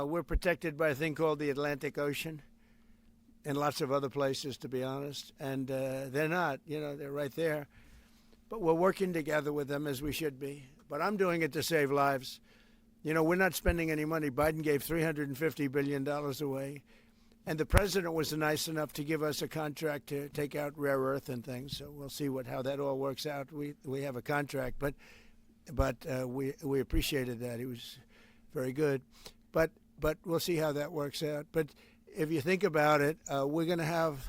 We're protected by a thing called the Atlantic Ocean and lots of other places, to be honest. And they're not, they're right there. But we're working together with them as we should be. But I'm doing it to save lives. We're not spending any money. Biden gave $350 billion away. And the president was nice enough to give us a contract to take out rare earth and things. So we'll see how that all works out. We have a contract, but we appreciated that. He was very good. But we'll see how that works out. But if you think about it, we're going to have.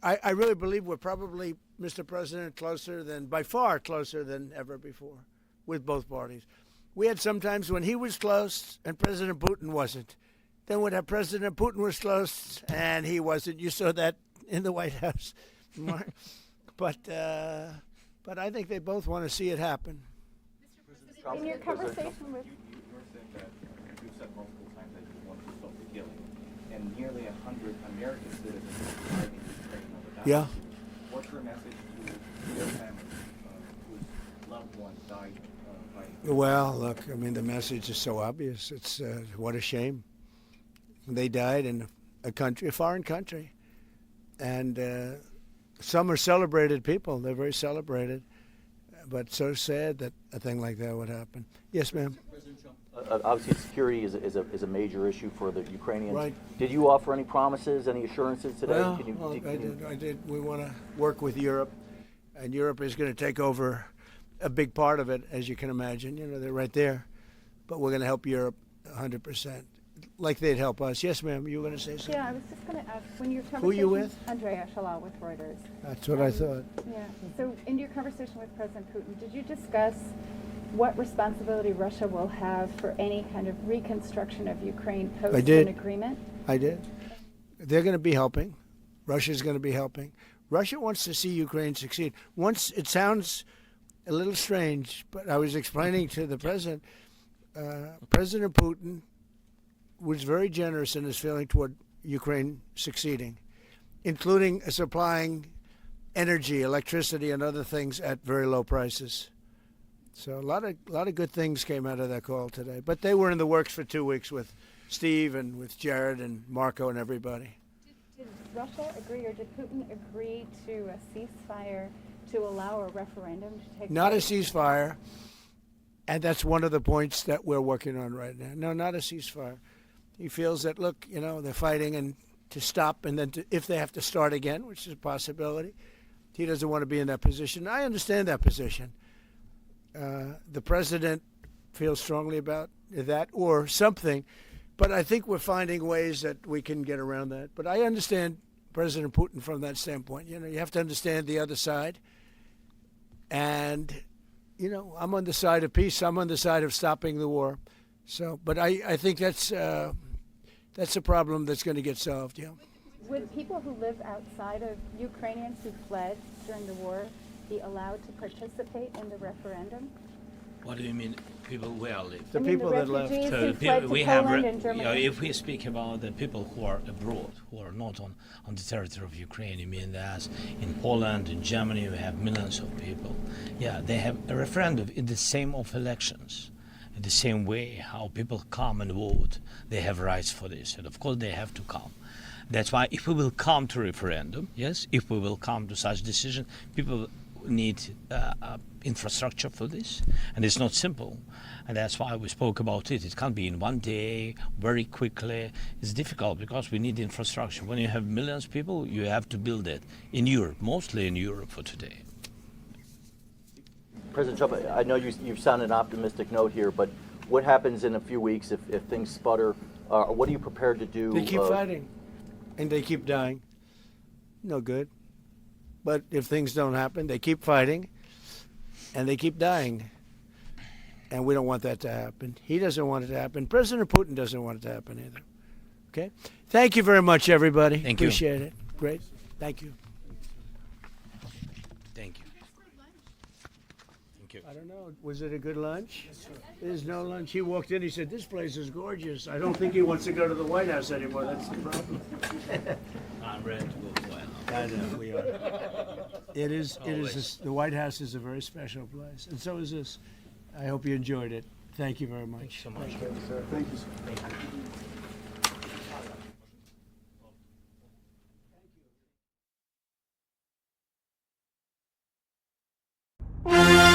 I really believe we're probably, Mr. President, by far closer than ever before, with both parties. We had some times when he was close and President Putin wasn't. Then we'd have President Putin was close and he wasn't. You saw that in the White House. But I think they both want to see it happen. In your conversation with... You're saying that you've said multiple times that you want to stop the killing. And nearly 100 American citizens are fighting Ukraine over that. Yeah. What's your message to their families whose loved ones died fighting? Well, look, the message is so obvious. It's what a shame. They died in a foreign country. And some are celebrated people. They're very celebrated. But so sad that a thing like that would happen. Yes, ma'am. Obviously, security is a major issue for the Ukrainians. Right. Did you offer any promises, any assurances today? Well, I did. We want to work with Europe, and Europe is going to take over a big part of it, as you can imagine. They're right there. But we're going to help Europe 100%, like they'd help us. Yes, ma'am, you were going to say something? Yeah, I was just going to ask, when your conversation... Who are you with? Andrea Shalal with Reuters. That's what I thought. Yeah, so in your conversation with President Putin, did you discuss what responsibility Russia will have for any kind of reconstruction of Ukraine post an agreement? I did. They're going to be helping. Russia's going to be helping. Russia wants to see Ukraine succeed. Once, it sounds a little strange, but I was explaining to the president, President Putin was very generous in his feeling toward Ukraine succeeding, including supplying energy, electricity, and other things at very low prices. So a lot of good things came out of that call today. But they were in the works for 2 weeks with Steve and with Jared and Marco and everybody. Did Russia agree, or did Putin agree to a ceasefire to allow a referendum to take place? Not a ceasefire, and that's one of the points that we're working on right now. No, not a ceasefire. He feels that, look, they're fighting and to stop, and then if they have to start again, which is a possibility, he doesn't want to be in that position. I understand that position. The president feels strongly about that or something, but I think we're finding ways that we can get around that. But I understand President Putin from that standpoint. You have to understand the other side. And, I'm on the side of peace. I'm on the side of stopping the war. So, but I think that's a problem that's going to get solved, yeah. Would people who live outside of Ukrainians who fled during the war be allowed to participate in the referendum? What do you mean, people where live? The people that left. So So we have, and Germany. if we speak about the people who are abroad, who are not on the territory of Ukraine, you mean that in Poland, in Germany, we have millions of people. Yeah, they have a referendum in the same of elections. In the same way how people come and vote, they have rights for this. And of course they have to come. That's why if we will come to referendum, yes, if we will come to such decision, people need infrastructure for this. And it's not simple. And that's why we spoke about it. It can't be in one day, very quickly. It's difficult because we need infrastructure. When you have millions of people, you have to build it in Europe, mostly in Europe for today. President Trump, I know you sound an optimistic note here, but what happens in a few weeks if things sputter? What are you prepared to do? They keep fighting, and they keep dying. No good. But if things don't happen, they keep fighting, and they keep dying. And we don't want that to happen. He doesn't want it to happen. President Putin doesn't want it to happen either. Okay? Thank you very much, everybody. Thank you. Appreciate it. Great. Thank you. Thank you. Thank you. I don't know. Was it a good lunch? There's no lunch. He walked in. He said, "This place is gorgeous." I don't think he wants to go to the White House anymore. That's the problem. I'm ready to go to the White House. I know we are. It is. The White House is a very special place, and so is this. I hope you enjoyed it. Thank you very much. Thank you so much. Thank you, sir. Thank you.